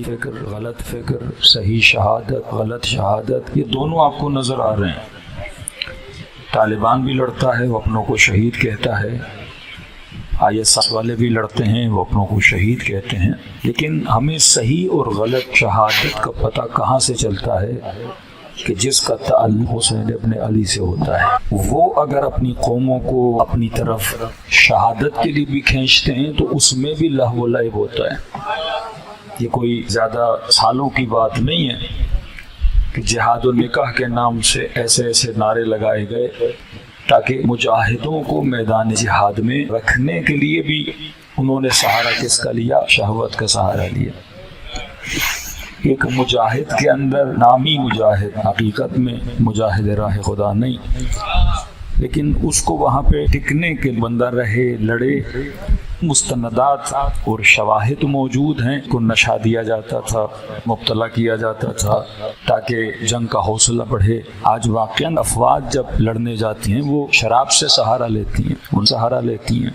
فکر، غلط فکر، صحیح شہادت، غلط شہادت، یہ دونوں آپ کو نظر آ رہے ہیں۔ طالبان بھی لڑتا ہے، وہ اپنوں کو شہید کہتا ہے، ISIS والے بھی لڑتے ہیں، وہ اپنوں کو شہید کہتے ہیں، لیکن ہمیں صحیح اور غلط شہادت کا پتہ کہاں سے چلتا ہے؟ کہ جس کا تعلق حسین ابن علی سے ہوتا ہے، وہ اگر اپنی قوموں کو اپنی طرف شہادت کے لیے بھی کھینچتے ہیں تو اس میں بھی لہو و لعب ہوتا ہے۔ یہ کوئی زیادہ سالوں کی بات نہیں ہے کہ جہاد و نکاح کے نام سے ایسے ایسے نعرے لگائے گئے تاکہ مجاہدوں کو میدان جہاد میں رکھنے کے لیے بھی انہوں نے سہارا کس کا لیا؟ شہوت کا سہارا لیا۔ ایک مجاہد کے اندر نامی مجاہد، حقیقت میں مجاہد راہ خدا نہیں، لیکن اس کو وہاں پہ ٹکنے کے بندہ رہے، لڑے، مستندات اور شواہد موجود ہیں، کو نشہ دیا جاتا تھا، مبتلا کیا جاتا تھا تاکہ جنگ کا حوصلہ بڑھے۔ آج واقعاً افواج جب لڑنے جاتی ہیں وہ شراب سے سہارا لیتی ہیں، ان سہارا لیتی ہیں۔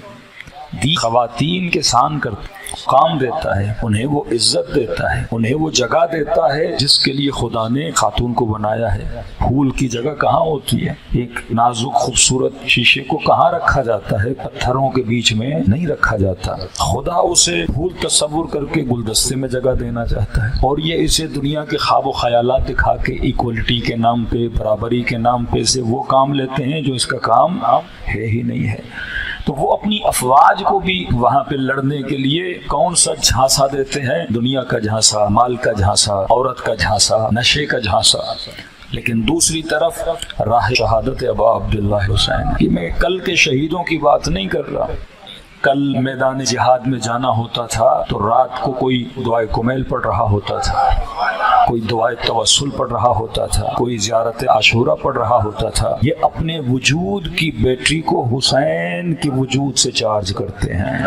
دی خواتین کے سان کرتے کام دیتا ہے، انہیں وہ عزت دیتا ہے، انہیں وہ جگہ دیتا ہے جس کے لیے خدا نے خاتون کو بنایا ہے۔ پھول کی جگہ کہاں ہوتی ہے؟ ایک نازک خوبصورت شیشے کو کہاں رکھا جاتا ہے؟ پتھروں کے بیچ میں نہیں رکھا جاتا۔ خدا اسے پھول تصور کر کے گلدستے میں جگہ دینا چاہتا ہے، اور یہ اسے دنیا کے خواب و خیالات دکھا کے ایکوالٹی کے نام پہ، برابری کے نام پہ سے وہ کام لیتے ہیں جو اس کا کام ہے ہی نہیں ہے۔ تو وہ اپنی افواج کو بھی وہاں پہ لڑنے کے لیے کون سا جھانسا دیتے ہیں؟ دنیا کا جھانسا، مال کا جھانسا، عورت کا جھانسا، نشے کا جھانسا۔ لیکن دوسری طرف راہ شہادت ابا عبداللہ حسین، کہ میں کل کے شہیدوں کی بات نہیں کر رہا۔ کل میدان جہاد میں جانا ہوتا تھا تو رات کو کوئی دعائے کمیل پڑھ رہا ہوتا تھا، کوئی دعائے توسل پڑھ رہا ہوتا تھا، کوئی زیارت عاشورہ پڑھ رہا ہوتا تھا۔ یہ اپنے وجود کی بیٹری کو حسین کے وجود سے چارج کرتے ہیں۔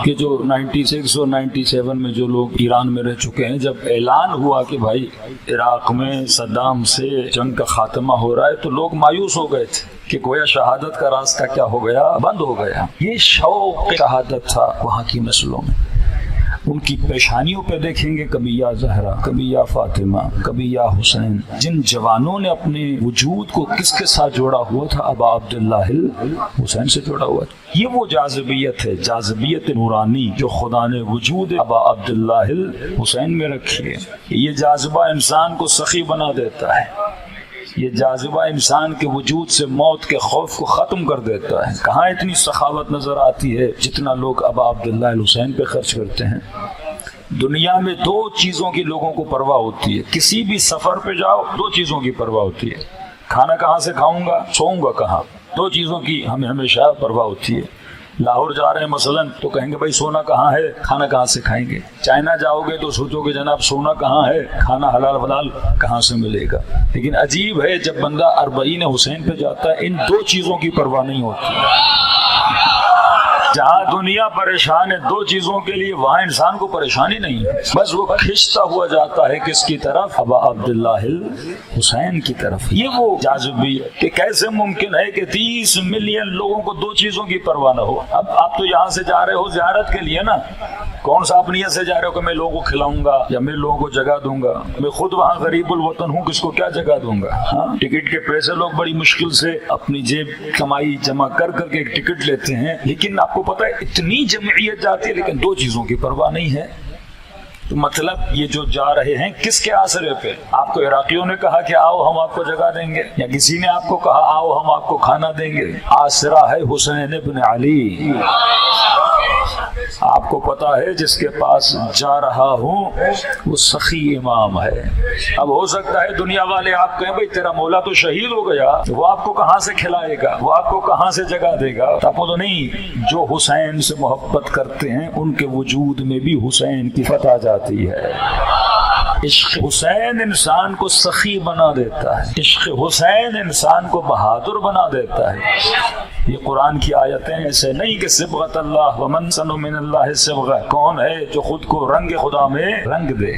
کہ جو 96 اور 97 میں جو لوگ ایران میں رہ چکے ہیں، جب اعلان ہوا کہ بھائی عراق میں صدام سے جنگ کا خاتمہ ہو رہا ہے تو لوگ مایوس ہو گئے تھے کہ گویا شہادت کا راستہ کیا ہو گیا؟ بند ہو گیا۔ یہ شوق شہادت تھا وہاں کی نسلوں میں۔ ان کی پیشانیوں پہ دیکھیں گے، کبھی یا زہرا، کبھی یا فاطمہ، کبھی یا حسین۔ جن جوانوں نے اپنے وجود کو کس کے ساتھ جوڑا ہوا تھا؟ ابا عبداللہ حسین سے جوڑا ہوا تھا۔ یہ وہ جاذبیت ہے، جاذبیت نورانی جو خدا نے وجود ابا عبداللہ حسین میں رکھی ہے۔ یہ جاذبہ انسان کو سخی بنا دیتا ہے، یہ جاذبہ انسان کے وجود سے موت کے خوف کو ختم کر دیتا ہے۔ کہاں اتنی سخاوت نظر آتی ہے جتنا لوگ ابا عبداللہ الحسین پہ خرچ کرتے ہیں۔ دنیا میں دو چیزوں کی لوگوں کو پرواہ ہوتی ہے، کسی بھی سفر پہ جاؤ دو چیزوں کی پرواہ ہوتی ہے، کھانا کہاں سے کھاؤں گا، سوؤں گا کہاں، دو چیزوں کی ہمیں ہمیشہ پرواہ ہوتی ہے۔ لاہور جا رہے ہیں مثلا تو کہیں گے بھائی سونا کہاں ہے، کھانا کہاں سے کھائیں گے۔ چائنا جاؤ گے تو سوچو کہ جناب سونا کہاں ہے، کھانا حلال حلال کہاں سے ملے گا۔ لیکن عجیب ہے جب بندہ اربعین حسین پہ جاتا ہے ان دو چیزوں کی پرواہ نہیں ہوتی۔ جہاں دنیا پریشان ہے دو چیزوں کے لیے، وہاں انسان کو پریشانی نہیں ہے، بس وہ کھنچتا ہوا جاتا ہے کس کی طرف؟ ابا عبداللہ حسین کی طرف۔ یہ وہ جاذبیت کہ کیسے ممکن ہے کہ 30 ملین لوگوں کو دو چیزوں کی پرواہ نہ ہو۔ اب آپ تو یہاں سے جا رہے ہو زیارت کے لیے نا، کون سا آپ نیت سے جا رہے ہو کہ میں لوگوں کو کھلاؤں گا یا میں لوگوں کو جگہ دوں گا؟ میں خود وہاں غریب الوطن ہوں، کس کو کیا جگہ دوں گا؟ ہاں، ٹکٹ کے پیسے لوگ بڑی مشکل سے اپنی جیب کمائی جمع کر کر کے ایک ٹکٹ لیتے ہیں، لیکن آپ کو پتہ ہے اتنی جمعیت جاتی ہے لیکن دو چیزوں کی پرواہ نہیں ہے۔ تو مطلب یہ جو جا رہے ہیں کس کے آسرے پہ؟ آپ کو عراقیوں نے کہا کہ آؤ ہم آپ کو جگہ دیں گے، یا کسی نے آپ کو کہا آؤ ہم آپ کو کھانا دیں گے؟ آسرا ہے حسین ابن علی۔ آپ کو پتا ہے جس کے پاس جا رہا ہوں وہ سخی امام ہے۔ اب ہو سکتا ہے دنیا والے آپ کہیں بھئی تیرا مولا تو شہید ہو گیا، وہ آپ کو کہاں سے کھلائے گا، وہ آپ کو کہاں سے جگہ دے گا؟ آپ کو تو نہیں، جو حسین سے محبت کرتے ہیں ان کے وجود میں بھی حسین کی فتح جاتی ہے۔ عشق حسین انسان کو سخی بنا دیتا ہے، عشق حسین انسان کو بہادر بنا دیتا ہے۔ یہ قرآن کی آیتیں ایسے نہیں کہ صبغۃ اللہ ومن احسن من اللہ صبغہ، کون ہے جو خود کو رنگ خدا میں رنگ دے۔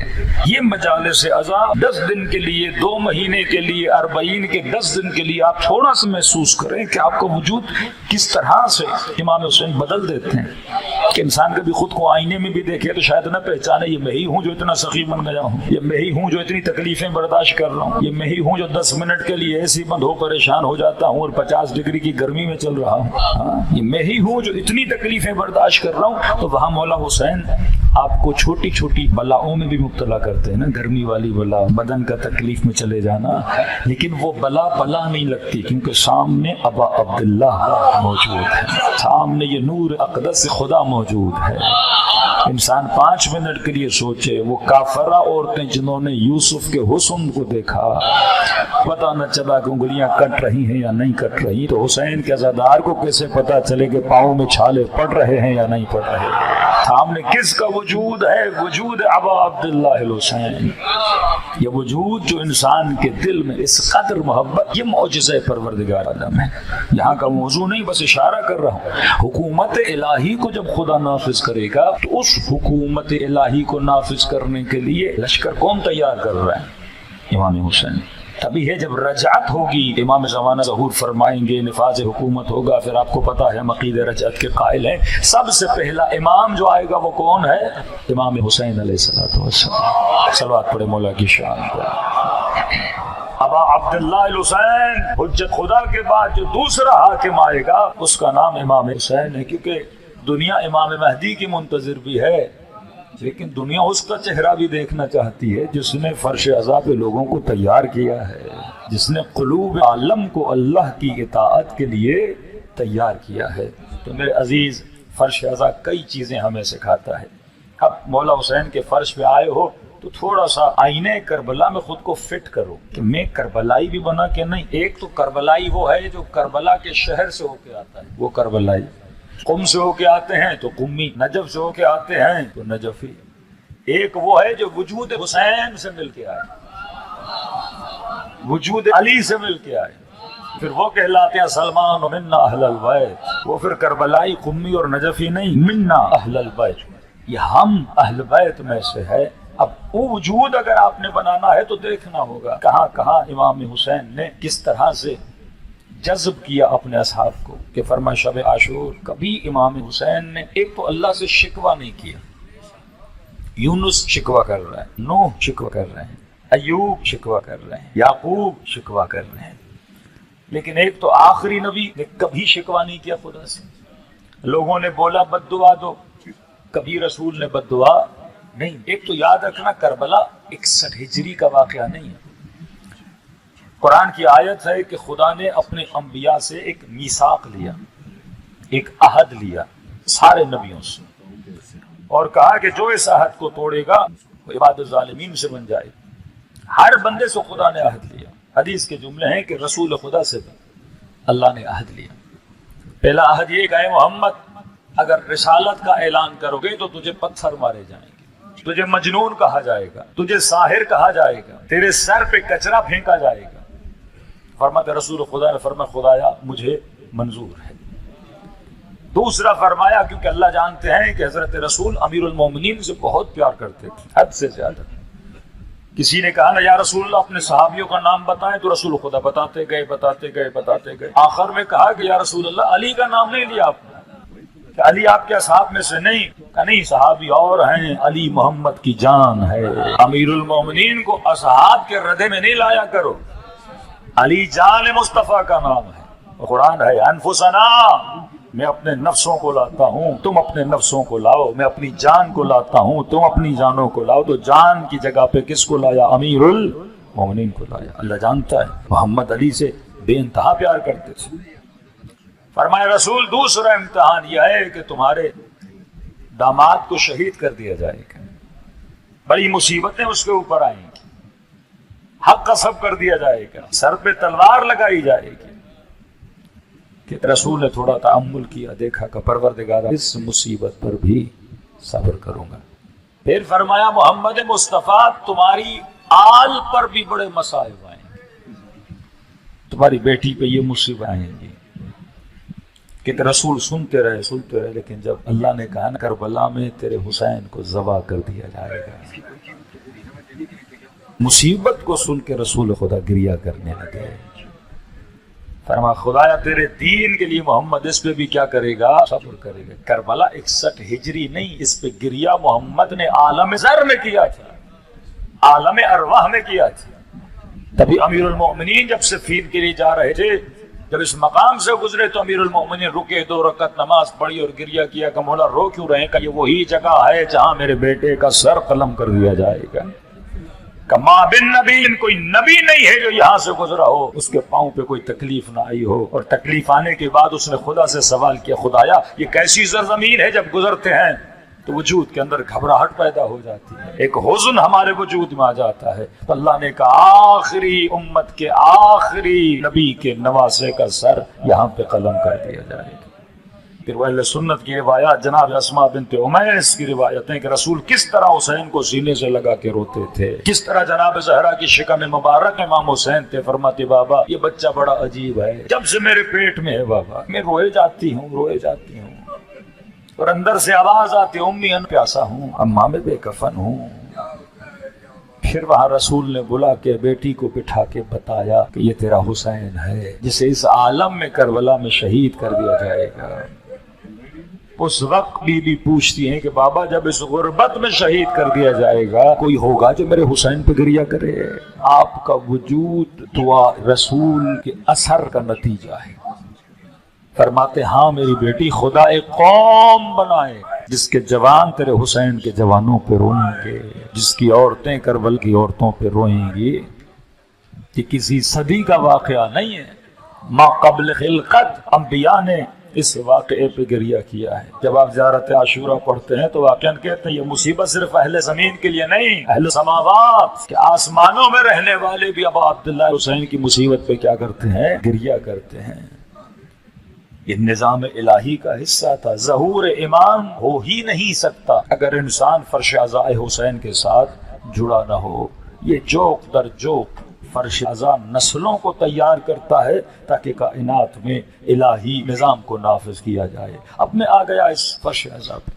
یہ مجالس عزا 10 دن کے لیے، 2 مہینے کے لیے، 40 کے 10 دن کے لیے آپ تھوڑا سا محسوس کریں کہ آپ کا وجود کس طرح سے امام حسین بدل دیتے ہیں کہ انسان کبھی خود کو آئینے میں بھی دیکھے تو شاید نہ پہچانے یہ میں ہی ہوں جو اتنا سخی بن گیا ہوں، یہ میں ہی ہوں جو اتنی تکلیفیں برداشت کر رہا ہوں، یہ میں ہی ہوں جو 10 منٹ کے لیے ایسی بند ہو پریشان ہو جاتا ہوں اور 50 ڈگری کی گرمی میں چل رہا ہوں، یہ میں ہی ہوں جو اتنی تکلیفیں برداشت کر رہا ہوں۔ تو وہاں مولا حسین آپ کو چھوٹی چھوٹی بلاؤں میں بھی مبتلا کرتے ہیں نا، گرمی والی بلا، بدن کا تکلیف میں چلے جانا، لیکن وہ بلا نہیں لگتی کیونکہ سامنے ابا عبداللہ موجود ہے، سامنے یہ نور اقدس خدا موجود ہے۔ انسان 5 منٹ کے لیے سوچے، وہ کافرہ عورتیں جنہوں نے یوسف کے حسن کو دیکھا، پتہ نہ چلا کہ انگلیاں کٹ رہی ہیں یا نہیں کٹ رہی، تو حسین کے عزادار کو کیسے پتہ چلے کہ پاؤں میں چھالے پڑ رہے ہیں یا نہیں پڑ رہے؟ سامنے کس کا وجود ہے؟ وجود ابا عبداللہ الحسین، یہ وجود جو انسان کے دل میں اس قدر محبت، یہ معجزہ پروردگار عالم ہے۔ یہاں کا موضوع نہیں، بس اشارہ کر رہا ہوں۔ حکومت الہی کو جب خدا نافذ کرے گا تو اس حکومت الہی کو نافذ کرنے کے لیے لشکر کون تیار کر رہا ہے؟ امام حسین۔ تبھی ہے جب رجعت ہوگی، امام زمانہ ظہور فرمائیں گے، نفاذ حکومت ہوگا، پھر آپ کو پتا ہے ہم عقید رجعت کے قائل ہیں۔ سب سے پہلا امام جو آئے گا وہ کون ہے؟ امام حسین علیہ السلام۔ صلوات پڑھے مولا کی شان پر۔ ابا عبداللہ الحسین، حجت خدا کے بعد جو دوسرا حاکم آئے گا اس کا نام امام حسین ہے، کیونکہ دنیا امام مہدی کی منتظر بھی ہے، لیکن دنیا اس کا چہرہ بھی دیکھنا چاہتی ہے جس نے فرش عزا پہ لوگوں کو تیار کیا ہے، جس نے قلوب عالم کو اللہ کی اطاعت کے لیے تیار کیا ہے۔ تو میرے عزیز، فرش عزا کئی چیزیں ہمیں سکھاتا ہے۔ اب مولا حسین کے فرش پہ آئے ہو تو تھوڑا سا آئینے کربلا میں خود کو فٹ کرو کہ میں کربلائی بھی بنا کہ نہیں۔ ایک تو کربلائی وہ ہے جو کربلا کے شہر سے ہو کے آتا ہے، وہ کربلائی۔ قم سے ہو کے آتے ہیں تو قمی، نجف سے ہو کے آتے ہیں تو نجفی۔ ایک وہ ہے جو وجود حسین سے مل کے آئے، وجود علی سے مل کے آئے، پھر وہ کہلاتے ہیں سلمان منا اہل البیت۔ وہ پھر کربلائی، قمی اور نجفی نہیں، منا اہل البیت، یہ ہم اہل بیت میں سے ہے۔ اب وہ وجود اگر آپ نے بنانا ہے تو دیکھنا ہوگا کہاں کہاں امام حسین نے کس طرح سے جذب کیا اپنے اصحاب کو، کہ فرما شب عاشور کبھی امام حسین نے ایک تو اللہ سے شکوہ نہیں کیا۔ یونس شکوہ کر رہا ہے، نوح شکوہ کر رہے ہیں، ایوب شکوہ کر رہے ہیں، یعقوب شکوہ کر رہے ہیں، لیکن ایک تو آخری نبی نے کبھی شکوہ نہیں کیا خدا سے۔ لوگوں نے بولا بد دعا دو، کبھی رسول نے بد دعا نہیں۔ ایک تو یاد رکھنا کربلا 61 ہجری کا واقعہ نہیں ہے، قرآن کی آیت ہے کہ خدا نے اپنے انبیاء سے ایک میثاق لیا، ایک عہد لیا سارے نبیوں سے، اور کہا کہ جو اس عہد کو توڑے گا وہ عباد الظالمین سے بن جائے۔ ہر بندے سے خدا نے عہد لیا۔ حدیث کے جملے ہیں کہ رسول خدا سے اللہ نے عہد لیا۔ پہلا عہد یہ کہ اے محمد، اگر رسالت کا اعلان کرو گے تو تجھے پتھر مارے جائیں گے، تجھے مجنون کہا جائے گا، تجھے ساحر کہا جائے گا، تیرے سر پہ کچرا پھینکا جائے گا۔ فرماتے رسول خدا نے فرمایا خدایا مجھے منظور ہے۔ دوسرا فرمایا کیونکہ اللہ جانتے ہیں کہ حضرت رسول امیر المومنین سے بہت پیار کرتے تھے، حد سے زیادہ۔ کسی نے کہا نا یا رسول اللہ اپنے صحابیوں کا نام بتائیں، تو رسول خدا بتاتے گئے۔ آخر میں کہا کہ یا رسول اللہ علی کا نام نہیں لیا آپ نے، کہ علی آپ کے اصحاب میں سے نہیں؟ کہ نہیں، صحابی اور ہیں، علی محمد کی جان ہے۔ امیر المومنین کو اصحاب کے ردے میں نہیں لایا کرو، علی جان مصطفیٰ کا نام ہے۔ قرآن ہے انفسنا، میں اپنے نفسوں کو لاتا ہوں، تم اپنے نفسوں کو لاؤ، میں اپنی جان کو لاتا ہوں، تم اپنی جانوں کو لاؤ۔ تو جان کی جگہ پہ کس کو لایا؟ امیر المومنین کو لایا۔ اللہ جانتا ہے محمد علی سے بے انتہا پیار کرتے تھے۔ فرمایا رسول دوسرا امتحان یہ ہے کہ تمہارے داماد کو شہید کر دیا جائے گا، بڑی مصیبتیں اس کے اوپر آئیں گی، حق قصب کر دیا جائے گا، سر پہ تلوار لگائی جائے گی۔ کہ رسول نے تھوڑا تأمل کیا، دیکھا کہ پروردگار اس مصیبت پر بھی صبر کروں گا۔ پھر فرمایا محمد مصطفیٰ تمہاری آل پر بھی بڑے مصائب آئیں گے، تمہاری بیٹی پہ یہ مصیبت آئیں گی، کہ رسول سنتے رہے، لیکن جب اللہ نے کہا نا کربلا میں تیرے حسین کو ذبح کر دیا جائے گا، مصیبت کو سن کے رسول خدا گریہ کرنے لگے۔ فرما خدایا تیرے دین کے لیے محمد اس پہ بھی کیا کرے گا؟ صبر کرے گا۔ کربلا 61 ہجری نہیں، اس پہ گریہ محمد نے عالم زر میں کیا تھا، عالم ارواح میں کیا تھا۔ تبھی امیر المومنین جب صفین کے لیے جا رہے تھے، جب اس مقام سے گزرے تو امیر المومنین رکے، 2 رکعت نماز پڑھی اور گریہ کیا کہ مولا رو کیوں رہے ہیں؟ کہ یہ وہی جگہ ہے جہاں میرے بیٹے کا سر قلم کر دیا جائے گا۔ کہ ماں بن نبی، کوئی نبی نہیں ہے جو یہاں سے گزرا ہو اس کے پاؤں پہ کوئی تکلیف نہ آئی ہو۔ اور تکلیف آنے کے بعد اس نے خدا سے سوال کیا، خدایا یہ کیسی سرزمین ہے جب گزرتے ہیں تو وجود کے اندر گھبراہٹ پیدا ہو جاتی ہے، ایک حزن ہمارے وجود میں آ جاتا ہے۔ تو اللہ نے کہا آخری امت کے آخری نبی کے نواسے کا سر یہاں پہ قلم کر دیا جائے گا۔ پھر وہ اہل سنت کی روایات، جناب اسماء بنت امیس کی روایتیں کہ رسول کس طرح حسین کو سینے سے لگا کے روتے تھے، کس طرح جناب زہرا کی شکم مبارک امام حسین تھے، فرماتے بابا یہ بچہ بڑا عجیب ہے، جب سے میرے پیٹ میں ہے بابا میں روئے جاتی ہوں اور اندر سے آواز آتی امی ان پیاسا ہوں، اماں میں بے کفن ہوں۔ پھر وہاں رسول نے بلا کے بیٹی کو بٹھا کے بتایا کہ یہ تیرا حسین ہے جسے اس عالم میں کربلا میں شہید کر دیا جائے گا۔ اس وقت بی بی پوچھتی ہیں کہ بابا جب اس غربت میں شہید کر دیا جائے گا کوئی ہوگا جو میرے حسین پہ گریہ کرے؟ آپ کا وجود دعا رسول کے اثر کا نتیجہ ہے۔ فرماتے ہاں میری بیٹی، خدا ایک قوم بنائے جس کے جوان تیرے حسین کے جوانوں پہ روئیں گے، جس کی عورتیں کربل کی عورتوں پہ روئیں گی۔ یہ کسی صدی کا واقعہ نہیں ہے، ما قبل خلقت انبیاء نے اس واقعے پہ گریہ کیا ہے۔ جب آپ زیارت عاشورہ پڑھتے ہیں تو واقعاً کہتے ہیں یہ مصیبت صرف اہل زمین کے لیے نہیں، اہل سماوات کہ آسمانوں میں رہنے والے بھی ابا عبداللہ حسین کی مصیبت پہ کیا کرتے ہیں؟ گریہ کرتے ہیں۔ یہ نظام الہی کا حصہ تھا۔ ظہور امام ہو ہی نہیں سکتا اگر انسان فرش عزا حسین کے ساتھ جڑا نہ ہو۔ یہ جوک در جوک فرش عزا نسلوں کو تیار کرتا ہے تاکہ کائنات میں الہی نظام کو نافذ کیا جائے۔ اب میں آ گیا اس فرش عزا پہ۔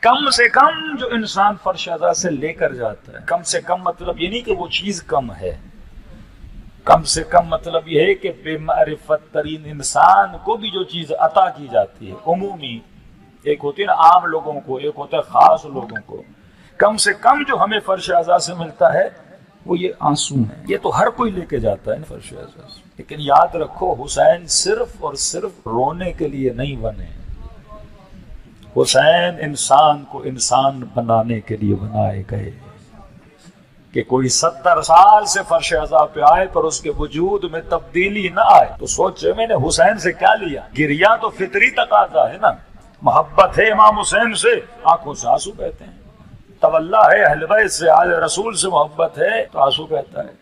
کم سے کم جو انسان فرش عزا سے لے کر جاتا ہے، کم سے کم مطلب یہ نہیں کہ وہ چیز کم ہے، کم سے کم مطلب یہ ہے کہ بے معرفت ترین انسان کو بھی جو چیز عطا کی جاتی ہے، عمومی ایک ہوتی ہے نا عام لوگوں کو، ایک ہوتا ہے خاص لوگوں کو، کم سے کم جو ہمیں فرش عزا سے ملتا ہے وہ یہ آنسو ہیں۔ یہ تو ہر کوئی لے کے جاتا ہے نا فرش عزا سے، لیکن یاد رکھو حسین صرف اور صرف رونے کے لیے نہیں بنے، حسین انسان کو انسان بنانے کے لیے بنائے گئے۔ کہ کوئی 70 سال سے فرش عزا پہ آئے پر اس کے وجود میں تبدیلی نہ آئے تو سوچے میں نے حسین سے کیا لیا؟ گریہ تو فطری تقاضا ہے نا، محبت ہے امام حسین سے، آنکھوں سے آنسو بہتے ہیں، تولا ہے اہل بیت سے، آل رسول سے محبت ہے تو آنسو بہتا ہے۔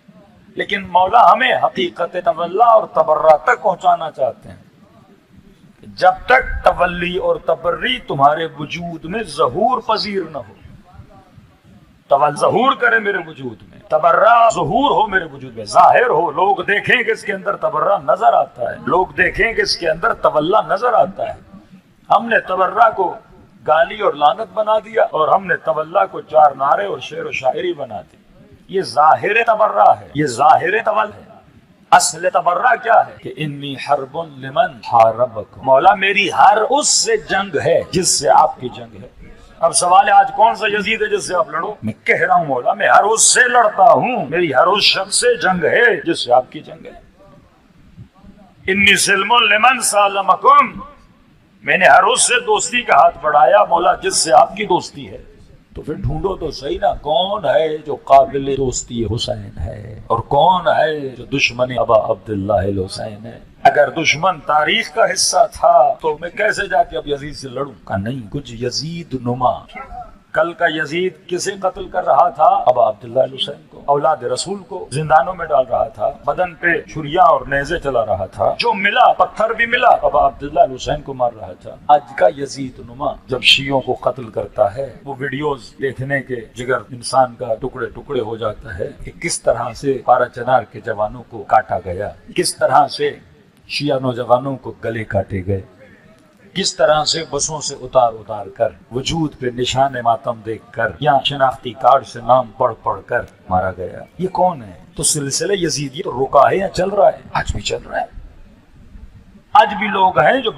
لیکن مولا ہمیں حقیقت تولا اور تبرہ تک پہنچانا چاہتے ہیں۔ جب تک تولی اور تبری تمہارے وجود میں ظہور پذیر نہ ہو، تول ظہور کرے میرے وجود میں، تبرہ ظہور ہو میرے وجود میں، ظاہر ہو، لوگ دیکھیں کہ اس کے اندر تبرہ نظر آتا ہے، لوگ دیکھیں کہ اس کے اندر تولا نظر آتا ہے۔ ہم نے تبرہ کو گالی اور لعنت بنا دیا اور ہم نے تولا کو 4 نعرے اور شعر و شاعری بنا دی۔ یہ ظاہر تبرہ ہے، یہ ظاہر تول ہے۔ اصل تبرہ کیا ہے؟ کہ انی حرب لمن حاربکم، مولا میری ہر اس سے جنگ ہے جس سے آپ کی جنگ ہے۔ اب سوال ہے آج کون سا یزید ہے جس سے آپ لڑو؟ میں کہہ رہا ہوں مولا میں ہر اس سے لڑتا ہوں، میری ہر اس شخص سے جنگ ہے جس سے آپ کی جنگ ہے۔ انی سلم لمن سالمکم، میں نے ہر اس سے دوستی کا ہاتھ بڑھایا مولا جس سے آپ کی دوستی ہے۔ تو پھر ڈھونڈو تو صحیح نا، کون ہے جو قابل دوستی حسین ہے اور کون ہے جو دشمن ابا عبداللہ الحسین ہے؟ اگر دشمن تاریخ کا حصہ تھا تو میں کیسے جا کے اب یزید سے لڑوں؟ کا نہیں، کچھ یزید نما۔ کل کا یزید کسے قتل کر رہا تھا؟ ابا عبداللہ الحسین کو، اولاد رسول کو زندانوں میں ڈال رہا تھا، بدن پہ چھریاں اور نیزے چلا رہا تھا، جو ملا پتھر بھی ملا ابا عبداللہ الحسین کو مار رہا تھا۔ آج کا یزید نما جب شیعوں کو قتل کرتا ہے، وہ ویڈیوز دیکھنے کے جگر انسان کا ٹکڑے ٹکڑے ہو جاتا ہے کہ کس طرح سے پارا چنار کے جوانوں کو کاٹا گیا، کس طرح سے شیعہ نوجوانوں کو گلے کاٹے گئے، کس طرح سے بسوں سے اتار اتار کر، وجود پہ نشان ماتم دیکھ کر یا شناختی کارڈ سے نام پڑھ پڑھ کر مارا گیا۔ یہ کون ہے؟ تو سلسلہ یزیدی تو رکا ہے یا چل رہا ہے؟ آج بھی چل رہا ہے۔ آج بھی لوگ ہیں جو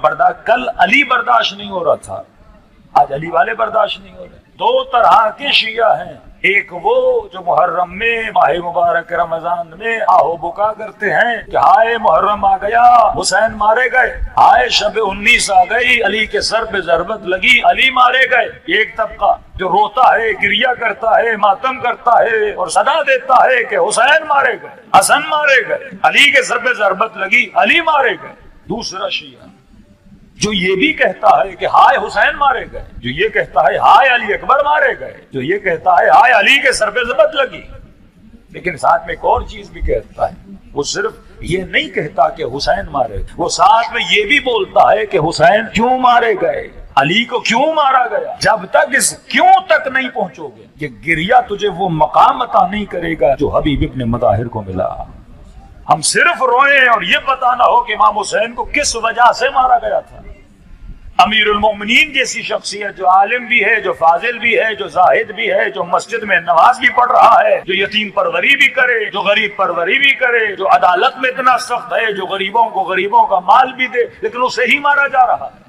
کل علی برداشت نہیں ہو رہا تھا، آج علی والے برداشت نہیں ہو رہے۔ دو طرح کے شیعہ ہیں، ایک وہ جو محرم میں ماہ مبارک رمضان میں آہو بکا کرتے ہیں کہ ہائے محرم آ گیا، حسین مارے گئے، ہائے شب 19 آ گئی، علی کے سر پہ ضربت لگی، علی مارے گئے۔ ایک طبقہ جو روتا ہے، گریہ کرتا ہے، ماتم کرتا ہے اور صدا دیتا ہے کہ حسین مارے گئے، حسن مارے گئے، علی کے سر پہ ضربت لگی، علی مارے گئے۔ دوسرا شیعہ جو یہ بھی کہتا ہے کہ ہائے حسین مارے گئے، جو یہ کہتا ہے ہائے علی اکبر مارے گئے، جو یہ کہتا ہے ہائے علی کے سر پہ ضربت لگی، لیکن ساتھ میں ایک اور چیز بھی کہتا ہے، وہ صرف یہ نہیں کہتا کہ حسین مارے، وہ ساتھ میں یہ بھی بولتا ہے کہ حسین کیوں مارے گئے، علی کو کیوں مارا گیا۔ جب تک اس کیوں تک نہیں پہنچو گے کہ گریہ تجھے وہ مقام عطا نہیں کرے گا جو حبیب ابن مطہر کو ملا۔ ہم صرف روئیں اور یہ پتا نہ ہو کہ امام حسین کو کس وجہ سے مارا گیا تھا۔ امیر المومنین جیسی شخصیت جو عالم بھی ہے، جو فاضل بھی ہے، جو زاہد بھی ہے، جو مسجد میں نماز بھی پڑھ رہا ہے، جو یتیم پروری بھی کرے، جو غریب پروری بھی کرے، جو عدالت میں اتنا سخت ہے، جو غریبوں کو غریبوں کا مال بھی دے، لیکن اسے ہی مارا جا رہا ہے۔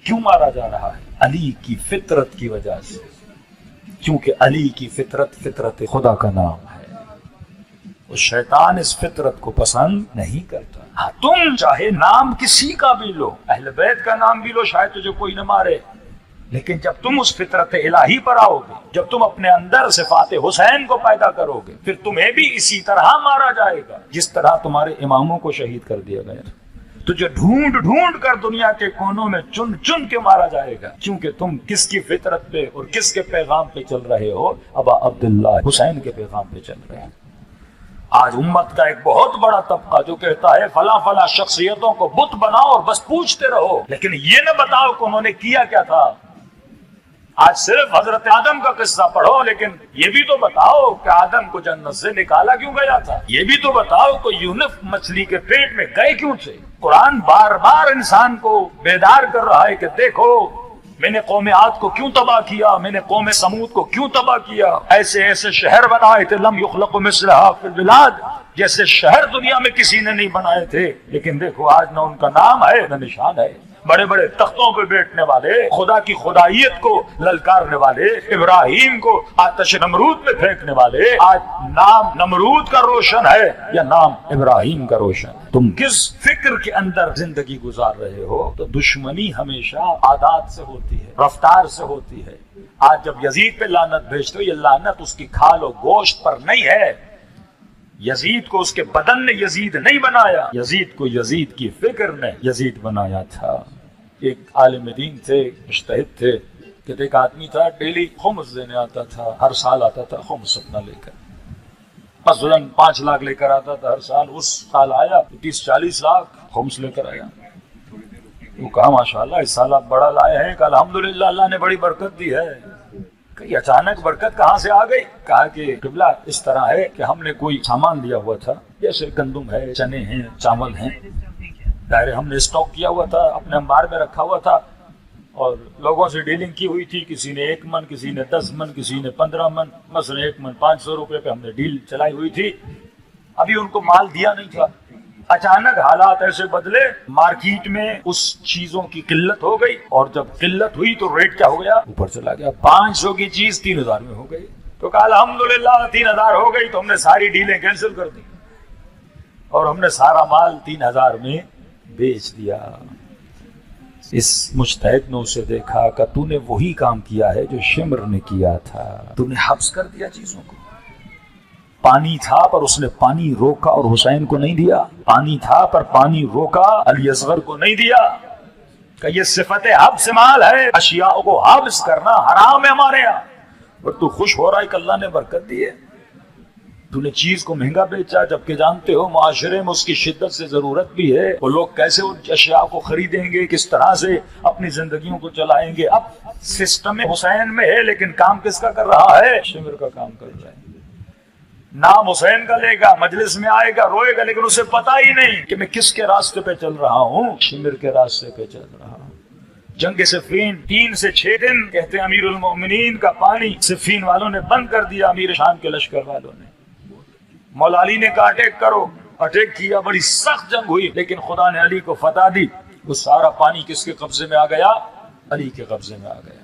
کیوں مارا جا رہا ہے؟ علی کی فطرت کی وجہ سے، کیونکہ علی کی فطرت فطرت خدا کا نام ہے، اور شیطان اس فطرت کو پسند نہیں کرتا۔ ہاں، تم چاہے نام کسی کا بھی لو، اہل بیت کا نام بھی لو، شاید تجھے کوئی نہ مارے، لیکن جب تم اس فطرت الہی پر آؤ گے، جب تم اپنے اندر صفات حسین کو پیدا کرو گے، پھر تمہیں بھی اسی طرح مارا جائے گا جس طرح تمہارے اماموں کو شہید کر دیا گیا۔ تجھے ڈھونڈ ڈھونڈ کر دنیا کے کونوں میں چن چن کے مارا جائے گا، کیونکہ تم کس کی فطرت پہ اور کس کے پیغام پہ چل رہے ہو؟ ابا عبداللہ حسین کے پیغام پہ چل رہے ہیں۔ آج امت کا ایک بہت بڑا طبقہ جو کہتا ہے فلاں فلاں شخصیتوں کو بت بناؤ اور بس پوچھتے رہو، لیکن یہ نہ بتاؤ کہ انہوں نے کیا کیا تھا۔ آج صرف حضرت آدم کا قصہ پڑھو، لیکن یہ بھی تو بتاؤ کہ آدم کو جنت سے نکالا کیوں گیا تھا، یہ بھی تو بتاؤ کہ یونس مچھلی کے پیٹ میں گئے کیوں تھے۔ قرآن بار بار انسان کو بیدار کر رہا ہے کہ دیکھو میں نے قوم عاد کو کیوں تباہ کیا، میں نے قوم سمود کو کیوں تباہ کیا، ایسے ایسے شہر بنائے تھے لم یخلق مثلھا فی البلاد، جیسے شہر دنیا میں کسی نے نہیں بنائے تھے، لیکن دیکھو آج نہ ان کا نام ہے نہ نشان ہے۔ بڑے بڑے تختوں پہ بیٹھنے والے، خدا کی خدائیت کو للکارنے والے، ابراہیم کو آتش نمرود میں پھینکنے والے، آج نام نمرود کا روشن ہے یا نام ابراہیم کا روشن؟ تم کس فکر کے اندر زندگی گزار رہے ہو؟ تو دشمنی ہمیشہ عادات سے ہوتی ہے، رفتار سے ہوتی ہے۔ آج جب یزید پہ لعنت بھیجتے ہو، یہ لعنت اس کی کھال و گوشت پر نہیں ہے، یزید کو اس کے بدن نے یزید نہیں بنایا، یزید کو یزید کی فکر نے یزید بنایا تھا۔ ایک عالم دین تھے، مجتہد تھے، کہ ایک آدمی تھا ڈیلی خمس دینے آتا تھا، ہر سال آتا تھا خمس اپنا لے کر، مثلاً 5 لاکھ لے کر آتا تھا ہر سال، اس سال آیا 30-40 لاکھ خمس لے کر آیا۔ وہ کہا ماشاءاللہ اس سال آپ بڑا لائے ہیں، کہ الحمدللہ اللہ نے بڑی برکت دی ہے۔ کہ اچانک برکت کہاں سے آ گئی؟ کہا کہ قبلہ اس طرح ہے کہ ہم نے کوئی سامان لیا ہوا تھا، جیسے گندم ہے، چنے ہیں، چاول ہیں، ظاہر ہم نے اسٹاک کیا ہوا تھا، اپنے انبار میں رکھا ہوا تھا، اور لوگوں سے ڈیلنگ کی ہوئی تھی، کسی نے 1 من، کسی نے 10 من، کسی نے 15 من، مثلا 1 من 500 روپے پہ ہم نے ڈیل چلائی ہوئی تھی۔ ابھی ان کو مال دیا نہیں تھا، اچانک حالات ایسے بدلے، مارکیٹ میں اس چیزوں کی قلت ہو گئی، اور جب قلت ہوئی تو ریٹ کیا ہو گیا؟ اوپر چلا گیا۔ 500 کی چیز 3000 میں ہو گئی، تو کہا الحمدللہ 3000 ہو گئی، تو ہم نے ساری ڈیلیں کینسل کر دی اور ہم نے سارا مال 3000 میں بیچ دیا۔ اس مجتہد نے اسے دیکھا کہ تو نے وہی کام کیا ہے جو شمر نے کیا تھا، تو نے حبس کر دیا چیزوں کو۔ پانی تھا پر اس نے پانی روکا اور حسین کو نہیں دیا، پانی تھا پر پانی روکا علی اصغر کو نہیں دیا، کہ یہ صفت حبس مال ہے، اشیاء کو حبس کرنا حرام ہے ہمارے یہاں، اور تو خوش ہو رہا ہے کہ اللہ نے برکت دی ہے۔ تو نے چیز کو مہنگا بیچا، جبکہ جانتے ہو معاشرے میں اس کی شدت سے ضرورت بھی ہے، وہ لوگ کیسے ان اشیاء کو خریدیں گے، کس طرح سے اپنی زندگیوں کو چلائیں گے۔ اب سسٹم حسین میں ہے، لیکن کام کس کا کر رہا ہے؟ شمر کا کام کر رہا ہے۔ نام حسین کا لے گا، مجلس میں آئے گا، روئے گا، لیکن اسے پتا ہی نہیں کہ میں کس کے راستے پہ چل رہا ہوں، شمر کے راستے پہ چل رہا ہوں۔ جنگ صفین 3 سے 6 دن کہتے ہیں امیر المومنین کا پانی صفین والوں نے بند کر دیا، امیر شام کے لشکر والوں نے۔ مولا علی نے کہا اٹیک کرو، اٹیک کیا، بڑی سخت جنگ ہوئی، لیکن خدا نے علی کو فتح دی۔ وہ سارا پانی کس کے قبضے میں آ گیا؟ علی کے قبضے میں آ گیا۔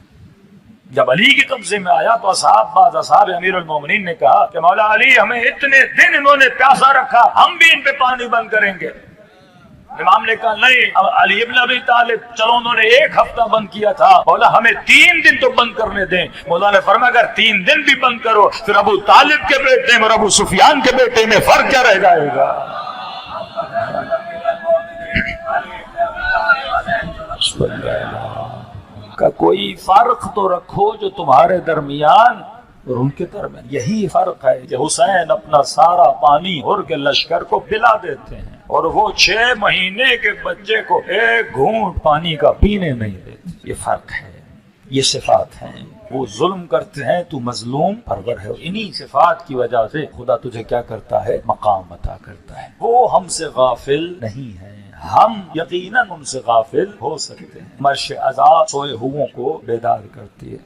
جب علی کے قبضے میں آیا تو بعض اصحاب امیر المومنین نے کہا کہ مولا علی ہمیں اتنے دن انہوں نے پیاسا رکھا، ہم بھی ان پہ پانی بند کریں گے۔ امام نے کہا نہیں، علی ابن ابی طالب چلو انہوں نے 1 ہفتہ بند کیا تھا، مولا ہمیں 3 دن تو بند کرنے دیں۔ مولا نے فرمایا اگر 3 دن بھی بند کرو پھر ابو طالب کے بیٹے میں اور ابو سفیان کے بیٹے میں فرق کیا رہ جائے گا؟ کا کوئی فرق تو رکھو جو تمہارے درمیان اور ان کے درمیان، یہی فرق ہے کہ حسین اپنا سارا پانی ہر کے لشکر کو پلا دیتے ہیں اور وہ 6 مہینے کے بچے کو 1 گھونٹ پانی کا پینے نہیں دیتے۔ یہ فرق ہے، یہ صفات ہیں۔ وہ ظلم کرتے ہیں، تو مظلوم پرور ہے، انہی صفات کی وجہ سے خدا تجھے کیا کرتا ہے؟ مقام عطا کرتا ہے۔ وہ ہم سے غافل نہیں ہے، ہم یقیناً ان سے غافل ہو سکتے ہیں۔ مرش عذاب سوئے ہووں کو بیدار کرتی ہے۔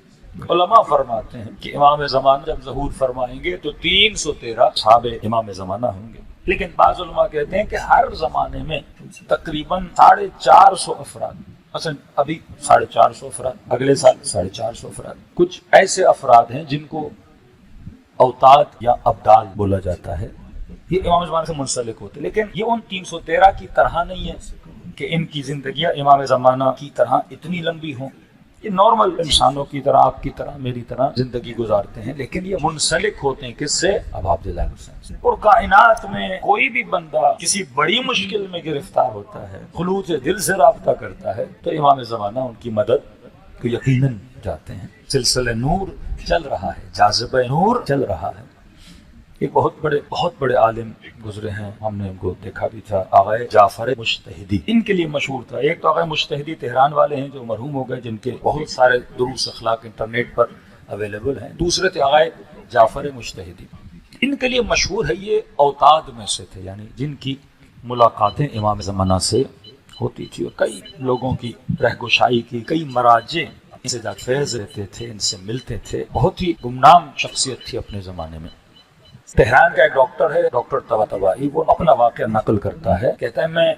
علماء فرماتے ہیں کہ امام زمانہ جب ظہور فرمائیں گے تو 313 صحابہ امام زمانہ ہوں گے، لیکن بعض علماء کہتے ہیں کہ ہر زمانے میں تقریباً 450 افراد، مثلا ابھی 450 افراد، اگلے سال 450 افراد، کچھ ایسے افراد ہیں جن کو اوتاد یا ابدال بولا جاتا ہے، یہ امام زمانہ سے منسلک ہوتے، لیکن یہ ان 313 کی طرح نہیں ہے کہ ان کی زندگیاں امام زمانہ کی طرح اتنی لمبی ہوں۔ یہ نارمل انسانوں کی طرح، آپ کی طرح، میری طرح زندگی گزارتے ہیں، لیکن یہ منسلک ہوتے ہیں کس سے؟ اب عبداللہ حسین سے۔ اور کائنات میں کوئی بھی بندہ کسی بڑی مشکل میں گرفتار ہوتا ہے، خلوص دل سے رابطہ کرتا ہے، تو امام زمانہ ان کی مدد کو یقیناً جاتے ہیں۔ سلسلہ نور چل رہا ہے، جاذبہ نور چل رہا ہے۔ ایک بہت بڑے عالم گزرے ہیں، ہم نے ان کو دیکھا بھی تھا، آغا جعفر مجتہدی، ان کے لیے مشہور تھا۔ ایک تو آغا مجتہدی تہران والے ہیں جو مرحوم ہو گئے، جن کے بہت سارے دروس اخلاق انٹرنیٹ پر اویلیبل ہیں۔ دوسرے تھے آغا جعفر مجتہدی، ان کے لیے مشہور ہے، یہ اوتاد میں سے تھے، یعنی جن کی ملاقاتیں امام زمانہ سے ہوتی تھی اور کئی لوگوں کی رہگشائی کی، کئی مراجع ان سے فیض لیتے تھے، ان سے ملتے تھے۔ بہت ہی گمنام شخصیت تھی اپنے زمانے میں۔ تہران کا ایک ڈاکٹر ہے، ڈاکٹر طباطبائی، وہ اپنا واقعہ نقل کرتا ہے، کہتا ہے میں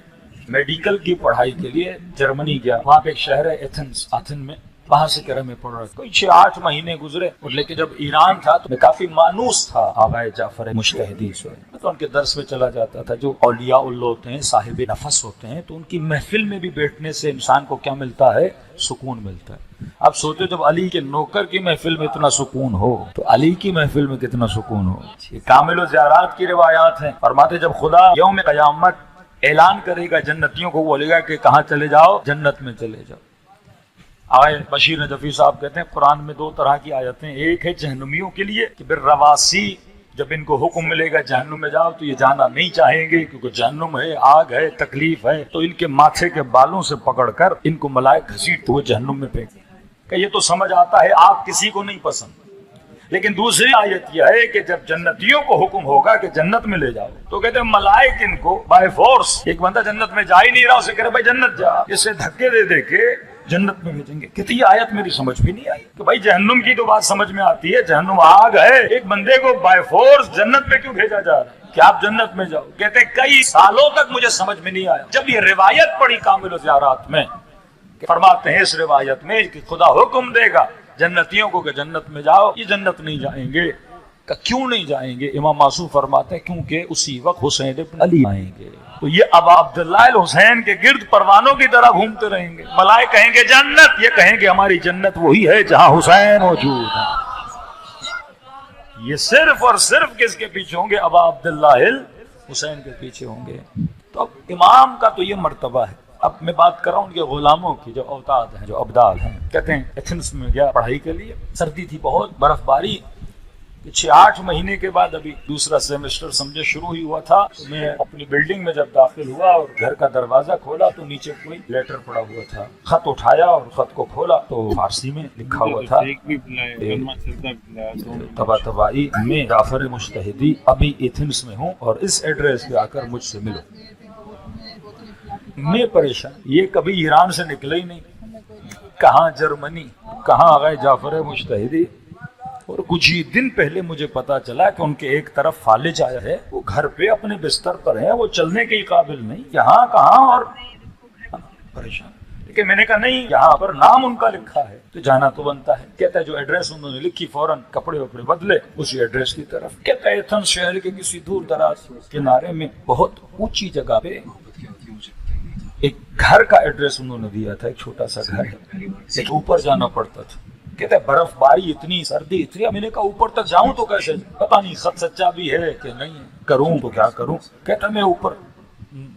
میڈیکل کی پڑھائی کے لیے جرمنی گیا، وہاں پہ ایک شہر ہے ایتھن میں، وہاں سے کہہ رہا میں پڑھ رہا تھا، کوئی 6-8 مہینے گزرے، اور لیکن جب ایران تھا تو میں کافی مانوس تھا آغا جعفر مجتہدی سے، تو ان کے درس میں چلا جاتا تھا۔ جو اولیاء اللہ ہوتے ہیں، صاحب نفس ہوتے ہیں، تو ان کی محفل میں بھی بیٹھنے سے انسان کو کیا ملتا ہے؟ سکون ملتا ہے۔ اب سوچو جب علی کے نوکر کی محفل میں اتنا سکون ہو تو علی کی محفل میں کتنا سکون ہو۔ یہ کامل و زیارات کی روایات ہیں، فرماتے جب خدا یوم قیامت اعلان کرے گا جنتیوں کو، بولے گا کہ کہاں چلے جاؤ؟ جنت میں چلے جاؤ۔ آئے بشیر نجفی صاحب کہتے ہیں قرآن میں 2 طرح کی آیتیں، ایک ہے جہنمیوں کے لیے کہ بالرواسی، جب ان کو حکم ملے گا جہنم میں جاؤ تو یہ جانا نہیں چاہیں گے، کیونکہ جہنم ہے، آگ ہے، تکلیف ہے، تو ان کے ماتھے کے بالوں سے پکڑ کر ان کو ملائک گھسیٹ ہوئے جہنم میں پھینک۔ کہ یہ تو سمجھ آتا ہے آگ کسی کو نہیں پسند، لیکن دوسری آیت یہ ہے کہ جب جنتیوں کو حکم ہوگا کہ جنت میں لے جاؤ تو کہتے ہیں ملائک ان کو بائی فورس، ایک بندہ جنت میں جا ہی نہیں رہا، اسے کہہ رہے بھائی جنت جا، اسے دھکے دے دے کے جنت میں بھیجیں گے۔ کہتے یہ آیت میری سمجھ بھی نہیں آئی کہ بھائی جہنم کی تو بات سمجھ میں آتی ہے، جہنم آگ ہے، ایک بندے کو بائی فورس جنت میں کیوں بھیجا جا رہا ہے کہ آپ جنت میں جاؤ؟ کہتے کئی سالوں تک مجھے سمجھ میں نہیں آیا، جب یہ روایت پڑھی کامل الزیارات میں، فرماتے ہیں اس روایت میں کہ خدا حکم دے گا جنتیوں کو کہ جنت میں جاؤ، یہ جنت نہیں جائیں گے۔ کہ کیوں نہیں جائیں گے؟ امام معصوم فرماتے ہیں کیونکہ اسی وقت حسین ابن علی آئیں گے، تو یہ ابا عبداللہ الحسین کے گرد پروانوں کی طرح گھومتے رہیں گے۔ ملائکہ کہیں گے جنت، یہ کہیں گے ہماری جنت وہی ہے جہاں حسین موجود ہے۔ یہ صرف اور صرف کس کے پیچھے ہوں گے؟ ابا عبداللہ الحسین کے پیچھے ہوں گے۔ تو اب امام کا تو یہ مرتبہ ہے۔ اب میں بات کر رہا ہوں ان کے غلاموں کی، جو اوتاد ہیں، جو ابدال ہیں۔ کہتے ہیں ایتھنس میں گیا پڑھائی کے لیے، سردی تھی بہت، برف باری، کہ 6-8 مہینے کے بعد ابھی دوسرا سیمسٹر سمجھے شروع ہی ہوا تھا، تو میں اپنی بلڈنگ میں جب داخل ہوا اور گھر کا دروازہ کھولا تو نیچے کوئی لیٹر پڑا ہوا تھا. خط اٹھایا اور خط کو کھولا تو فارسی میں لکھا ہوا تھا، طباطبائی میں جعفر مجتہدی ابھی ایتھنس میں ہوں اور اس ایڈریس پہ آ کر مجھ سے ملو. میں پریشان، یہ کبھی ایران سے نکلے ہی نہیں، کہاں جرمنی، کہاں آغا جعفر مجتہدی. اور کچھ ہی دن پہلے مجھے پتا چلا کہ ان کے ایک طرف فالج آیا ہے، وہ گھر پہ اپنے بستر پر ہیں، وہ چلنے کے قابل نہیں، یہاں کہاں. اور پریشان، لیکن میں نے کہا نہیں، یہاں پر نام ان کا لکھا ہے تو جانا تو بنتا ہے. کہتا ہے جو ایڈریس انہوں نے لکھی فوراً کپڑے وپڑے بدلے اسی ایڈریس کی طرف. کہتا ہے ایتھنز شہر کے کسی دور دراز کنارے میں بہت اونچی جگہ پہ ایک گھر کا ایڈریس انہوں نے دیا تھا، ایک چھوٹا سا گھر ہے، ایک اوپر جانا پڑتا تھا. کہتا ہے برف باری اتنی، سردی اتنی. میں نے کہا اوپر تک جاؤں تو کیسے، پتہ نہیں خط سچا بھی ہے کہ نہیں ہے، کروں تو کیا کروں. کہتا میں اوپر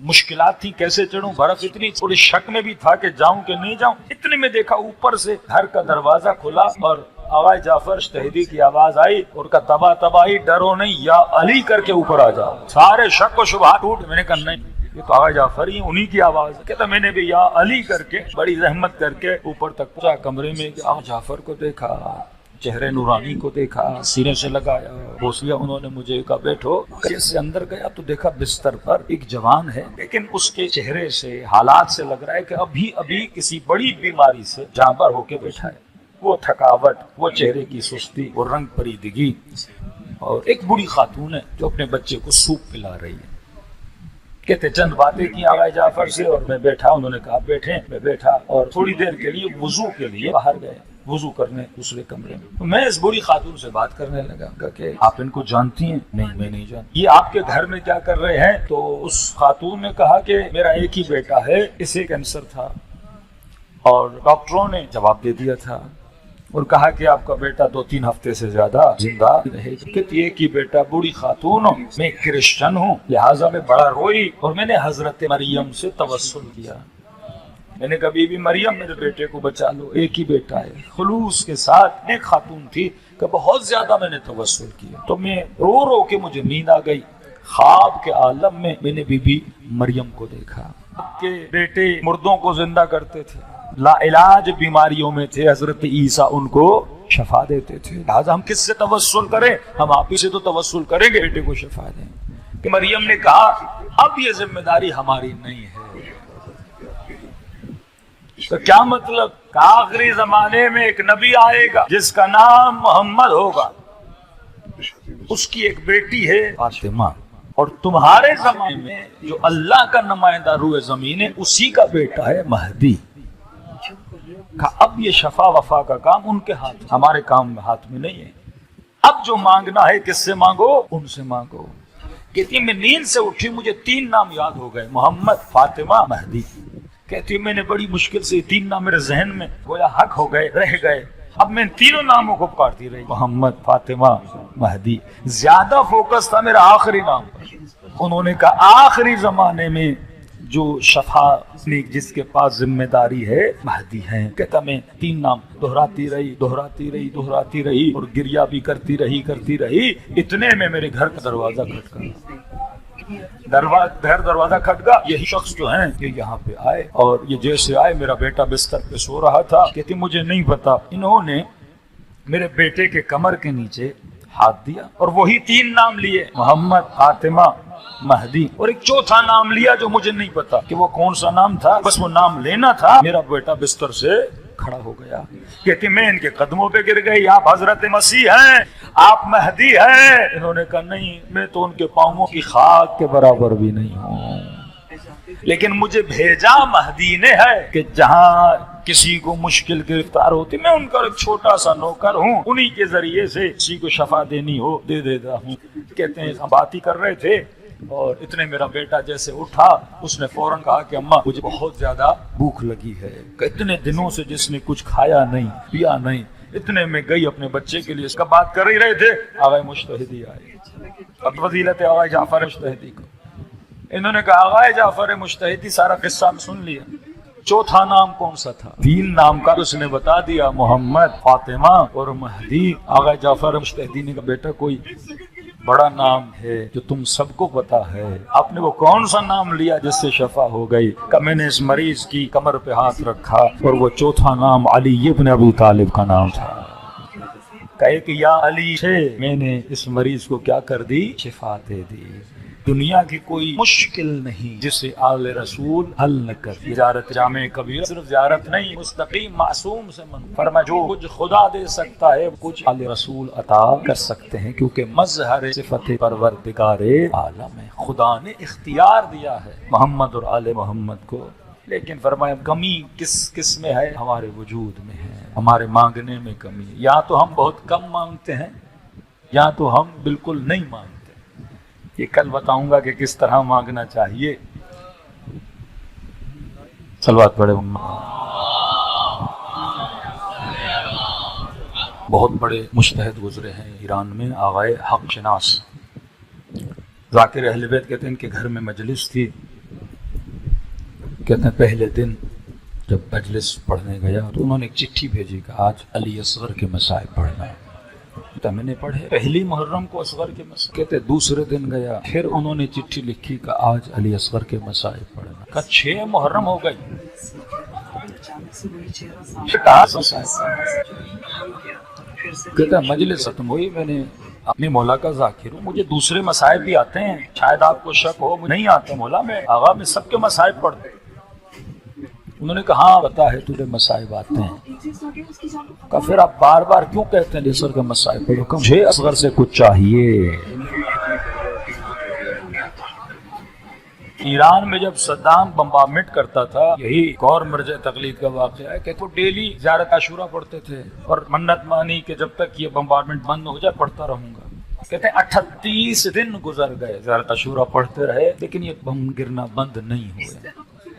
مشکلات تھی کیسے چڑھوں، برف اتنی، تھوڑی شک میں بھی تھا کہ جاؤں کہ نہیں جاؤں. اتنے میں دیکھا اوپر سے گھر کا دروازہ کھلا اور آغا جعفر مجتہدی کی آواز آئی اور کا تبا تباہی، ڈرو نہیں، یا علی کر کے اوپر آ جاؤ. سارے شک و شبہات ٹوٹ. میں نے کہا نہیں، یہ تو آغا جعفر ہی انہی کی آواز ہے. کہتا میں نے بھی یا علی کر کے بڑی زحمت کر کے اوپر تک پہنچا. کمرے میں آغا جعفر کو دیکھا، چہرے نورانی کو دیکھا، سینے سے لگایا، بوسیا انہوں نے مجھے کہا بیٹھو. جیسے اندر گیا تو دیکھا بستر پر ایک جوان ہے، لیکن اس کے چہرے سے، حالات سے لگ رہا ہے کہ ابھی ابھی کسی بڑی بیماری سے جاں پر ہو کے بیٹھا ہے. وہ تھکاوٹ، وہ چہرے کی سستی، وہ رنگ پریدگی. اور ایک بوڑھی خاتون ہے جو اپنے بچے کو سوپ پلا رہی ہے. کہتے چند باتیں کی آغا جعفر سے اور میں بیٹھا. انہوں نے کہا بیٹھیں. میں بیٹھا اور تھوڑی دیر کے لیے وضو کے لیے باہر گئے، وضو کرنے دوسرے کمرے میں. میں اس بوڑھی خاتون سے بات کرنے لگا کہ آپ ان کو جانتی ہیں؟ نہیں میں نہیں جانتی. یہ آپ کے گھر میں کیا کر رہے ہیں؟ تو اس خاتون نے کہا کہ میرا ایک ہی بیٹا ہے، اسے کینسر تھا اور ڈاکٹروں نے جواب دے دیا تھا اور کہا کہ آپ کا بیٹا 2-3 ہفتے سے زیادہ زندہ رہے گا. کہتی ایک ہی بیٹا. بوڑھی خاتون ہوں، میں کرسچن ہوں، لہٰذا میں بڑا روئی اور میں نے حضرت مریم سے توسل کیا. میں نے کہا بی بی مریم میرے بیٹے کو بچا لو، ایک ہی بیٹا ہے. خلوص کے ساتھ ایک خاتون تھی کہ بہت زیادہ میں نے توسل کیا. تو میں رو رو کے مجھے نیند آ گئی. خواب کے عالم میں میں نے بی بی مریم کو دیکھا کہ بیٹے مردوں کو زندہ کرتے تھے، لا علاج بیماریوں میں تھے، حضرت عیسیٰ ان کو شفا دیتے تھے. لہٰذا ہم کس سے توسل کریں؟ ہم آپ ہی سے تو توسل کریں گے بیٹے کو شفا دیں. کہ مریم نے کہا اب یہ ذمہ داری ہماری نہیں ہے. تو کیا مطلب کہ آخری زمانے میں ایک نبی آئے گا جس کا نام محمد ہوگا، اس کی ایک بیٹی ہے فاطمہ، اور تمہارے زمانے میں جو اللہ کا نمائندہ روئے زمین ہے اسی کا بیٹا ہے مہدی. کہ اب یہ شفا وفا کا کام ان کے ہاتھ، ہمارے کام میں ہاتھ میں نہیں ہے. اب جو مانگنا ہے کس سے مانگو؟ ان سے مانگو. کہتی میں نیند سے اٹھی، مجھے 3 نام یاد ہو گئے، محمد، فاطمہ، مہدی. کہتی میں نے بڑی مشکل سے 3 نام میرے ذہن میں گویا حق ہو گئے، رہ گئے. اب میں ان تینوں ناموں کو پکارتی رہی، محمد، فاطمہ، مہدی. زیادہ فوکس تھا میرا آخری نام پر. انہوں نے کہا آخری زمانے میں جو شفا جس کے پاس ذمہ داری ہے مہدی ہیں. کہتا میں 3 نام دہراتی رہی اور گریا بھی کرتی رہی. اتنے میں میرے گھر کا دروازہ کھٹکا. دروازہ کھٹکا. یہی شخص جو ہیں یہ یہاں پہ آئے اور یہ جیسے آئے میرا بیٹا بستر پہ سو رہا تھا. کہتی مجھے نہیں پتا، انہوں نے میرے بیٹے کے کمر کے نیچے ہاتھ دیا اور وہی 3 نام لیے، محمد، فاطمہ، مہدی، اور ایک چوتھا نام لیا جو مجھے نہیں پتا کہ وہ کون سا نام تھا. بس وہ نام لینا تھا، میرا بیٹا بستر سے کھڑا ہو گیا. کہتی میں ان کے قدموں پہ گر گئی، آپ حضرت مسیح ہیں، آپ مہدی ہیں. انہوں نے کہا نہیں، میں تو ان کے پاؤں کی خاک کے برابر بھی نہیں ہوں، لیکن مجھے بھیجا مہدی نے ہے کہ جہاں کسی کو مشکل گرفتار ہوتی میں ان کا ایک چھوٹا سا نوکر ہوں، انہی کے ذریعے سے کسی کو شفا دینی ہو دے دیتا ہوں. کہتے ہیں ہم بات ہی کر رہے تھے اور اتنے میرا بیٹا جیسے اٹھا، اس نے فوراً کہا کہ اماں مجھے بہت زیادہ بھوک لگی ہے، کہ اتنے دنوں سے جس نے کچھ کھایا نہیں پیا نہیں. اتنے میں گئی اپنے بچے کے لیے، اس کا بات کر ہی رہے تھے، آغا مجتہدی آئے. اب فضیلت آغا جعفر مجتہدی کو انہوں نے کہا آغا جعفر مجتہدی سارا قصہ سن لیا. چوتھا نام کون سا تھا؟ 3 نام کا اس نے بتا دیا، محمد، فاطمہ اور مہدی۔ آغا جعفر مجتہدین کا بیٹا کوئی بڑا نام ہے جو تم سب کو پتا ہے، آپ نے وہ کون سا نام لیا جس سے شفا ہو گئی؟ کہ میں نے اس مریض کی کمر پہ ہاتھ رکھا اور وہ چوتھا نام علی ابن ابی طالب کا نام تھا۔ کہے کہ یا علی سے میں نے اس مریض کو کیا کر دی؟ شفا دے دی۔ دنیا کی کوئی مشکل نہیں جسے آل رسول حل نہ کر۔ زیارت جامع کبیر صرف زیارت نہیں، مستقیم معصوم سے من فرما جو کچھ خدا دے سکتا ہے کچھ آل رسول عطا کر سکتے ہیں، کیونکہ مظہر صفت پروردگار عالم ہے۔ خدا نے اختیار دیا ہے محمد اور آل محمد کو، لیکن فرمایا کمی کس میں ہے؟ ہمارے وجود میں ہے، ہمارے مانگنے میں کمی ہے۔ یا تو ہم بہت کم مانگتے ہیں یا تو ہم بالکل نہیں مانگتے۔ یہ کل بتاؤں گا کہ کس طرح مانگنا چاہیے۔ صلوات پڑھے۔ بہت بڑے مجتہد گزرے ہیں ایران میں، آغائے حق شناس ذاکر اہل بیت، کہتے ہیں کہ گھر میں مجلس تھی، کہتے ہیں پہلے دن جب مجلس پڑھنے گیا تو انہوں نے ایک چٹھی بھیجی کہ آج علی اصغر کے مسائل پڑھنا ہے۔ میں نے پڑھے پہلی محرم کو اصغر کے مسائل، کہتے دوسرے دن گیا پھر انہوں نے چٹھی لکھی کہ آج علی اصغر کے مسائل پڑھنا۔ کہ 6 محرم ہو گئی، کہتا مجلس ختم ہوئی، میں نے اپنے مولا کا ذاکر ہوں، مجھے دوسرے مسائل بھی آتے ہیں، شاید آپ کو شک ہو، نہیں آتے مولا، میں آغا میں سب کے مسائل پڑھتے۔ انہوں نے کہا ہاں بتا ہے تجھے مسائب آتے ہیں، کہ پھر آپ بار بار کیوں کہتے ہیں اصغر کے مسائب پڑھو؟ کہ مجھے اصغر سے کچھ چاہیے۔ ایران میں جب صدام بمبارمنٹ کرتا تھا، یہی ایک اور مرجع تقلید کا واقعہ ہے کہ وہ ڈیلی زیارت عاشورہ پڑھتے تھے اور منت مانی کہ جب تک یہ بمبارمنٹ بند ہو جائے پڑھتا رہوں گا۔ کہتے ہیں 38 دن گزر گئے، زیارت عاشورہ پڑھتے رہے لیکن یہ بم گرنا بند نہیں ہوئے۔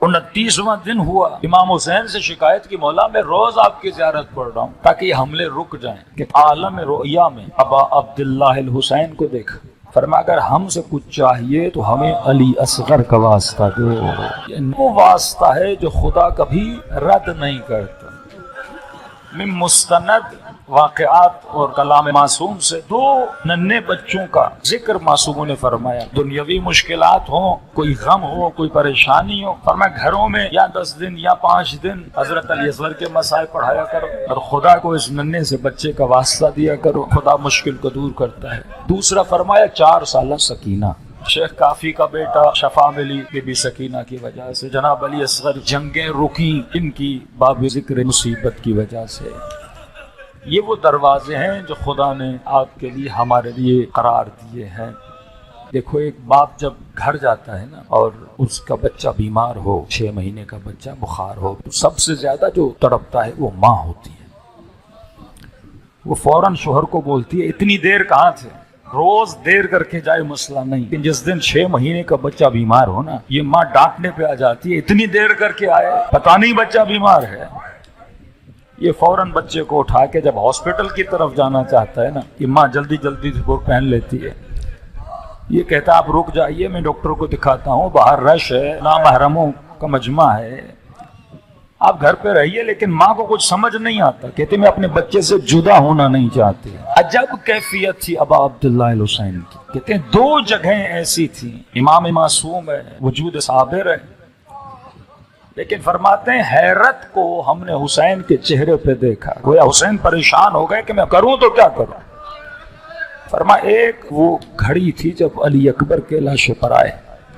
29واں دن ہوا، امام حسین سے شکایت کی مولا میں روز آپ کی زیارت پڑھ رہا ہوں تاکہ یہ حملے رک جائیں۔ کہ عالم رؤیا میں ابا عبداللہ الحسین کو دیکھا، فرمایا اگر ہم سے کچھ چاہیے تو ہمیں علی اصغر کا واسطہ دو، یہ وہ واسطہ ہے جو خدا کبھی رد نہیں کرتا۔ میں مستند واقعات اور کلام معصوم سے 2 ننھے بچوں کا ذکر معصوموں نے فرمایا۔ دنیاوی مشکلات ہوں، کوئی غم ہو، کوئی پریشانی ہو، فرمایا گھروں میں یا 10 دن یا 5 دن حضرت علی اصغر کے مسائل پڑھایا کرو اور خدا کو اس ننھے سے بچے کا واسطہ دیا کرو، خدا مشکل کو دور کرتا ہے۔ دوسرا فرمایا 4 سالہ سکینہ، شیخ کافی کا بیٹا شفا ملی بی بی سکینہ کی وجہ سے، جناب علی اصغر جنگیں رکی ان کی باب ذکر مصیبت کی وجہ سے۔ یہ وہ دروازے ہیں جو خدا نے آپ کے لیے ہمارے لیے قرار دیے ہیں۔ دیکھو ایک باپ جب گھر جاتا ہے نا اور اس کا بچہ بیمار ہو، 6 مہینے کا بچہ بخار ہو، تو سب سے زیادہ جو تڑپتا ہے وہ ماں ہوتی ہے۔ وہ فوراً شوہر کو بولتی ہے اتنی دیر کہاں تھے، روز دیر کر کے جائے مسئلہ نہیں، لیکن جس دن 6 مہینے کا بچہ بیمار ہو نا، یہ ماں ڈانٹنے پہ آ جاتی ہے اتنی دیر کر کے آئے، پتہ نہیں بچہ بیمار ہے۔ یہ فوراً بچے کو اٹھا کے جب ہاسپٹل کی طرف جانا چاہتا ہے نا، یہ ماں جلدی جلدی سے وہ پہن لیتی ہے، یہ کہتا آپ رک جائیے میں ڈاکٹر کو دکھاتا ہوں، باہر رش ہے، نامحرموں کا مجمع ہے، آپ گھر پہ رہیے۔ لیکن ماں کو کچھ سمجھ نہیں آتا، کہتے میں اپنے بچے سے جدا ہونا نہیں چاہتی۔ عجب کیفیت تھی ابا عبداللہ الحسین کی، کہتے ہیں 2 جگہیں ایسی تھیں، امام معصوم ہے، وجود صابر ہے، لیکن فرماتے ہیں حیرت کو ہم نے حسین کے چہرے پہ دیکھا، گویا حسین پریشان ہو گئے کہ میں کروں تو کیا کروں۔ فرما ایک وہ گھڑی تھی جب علی اکبر کے لاشے پر آئے،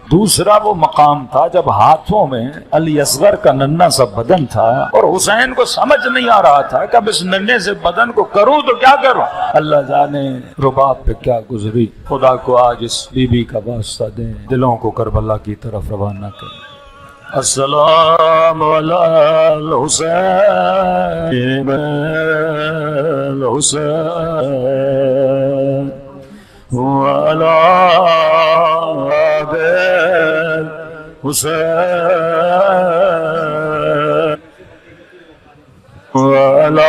دوسرا وہ مقام تھا جب ہاتھوں میں علی اصغر کا ننھا سا بدن تھا اور حسین کو سمجھ نہیں آ رہا تھا کہ اب اس ننھے سے بدن کو کروں تو کیا کروں۔ اللہ جانے رباب پہ کیا گزری، خدا کو آج اس بی بی کا واسطہ دیں، دلوں کو کربلا کی طرف روانہ کریں۔ السلام علی الحسین وعلی الحسین وعلی